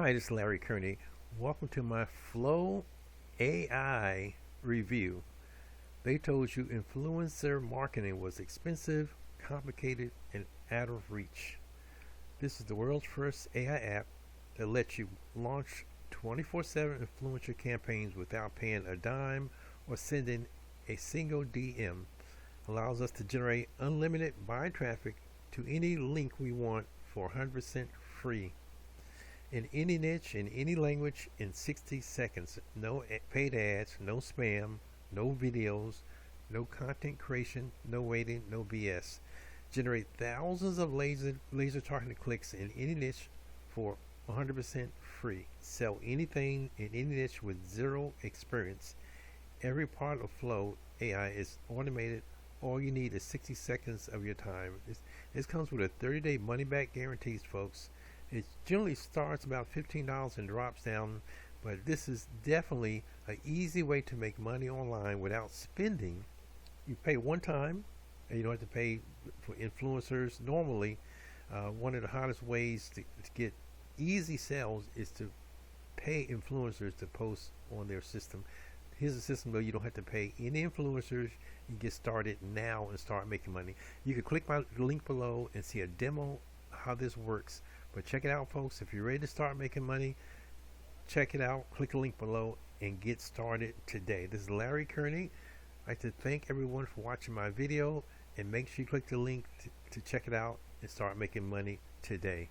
Hi, this is Larry Kearney. Welcome to my Flow AI review. They told you influencer marketing was expensive, complicated, and out of reach. This is the world's first AI app that lets you launch 24/7 influencer campaigns without paying a dime or sending a single DM. Allows us to generate unlimited buy traffic to any link we want for 100% free in any niche, in any language, in 60 seconds. No paid ads, no spam, no videos, no content creation, no waiting, no BS. Generate thousands of laser targeted clicks in any niche for 100% free. Sell anything in any niche with zero experience. Every part of Flow AI is automated. All you need is 60 seconds of your time. This comes with a 30-day money-back guarantees, folks. It generally starts about $15 and drops down, but this is definitely an easy way to make money online without spending. You pay one time, and you don't have to pay for influencers. Normally, one of the hottest ways to get easy sales is to pay influencers to post on their system. Here's a system though you don't have to pay any influencers. You get started now and start making money. You can click my link below and see a demo how this works. But check it out, folks. If you're ready to start making money, check it out. Click the link below and get started today. This is Larry Kearney. I'd like to thank everyone for watching my video, and make sure you click the link to check it out and start making money today.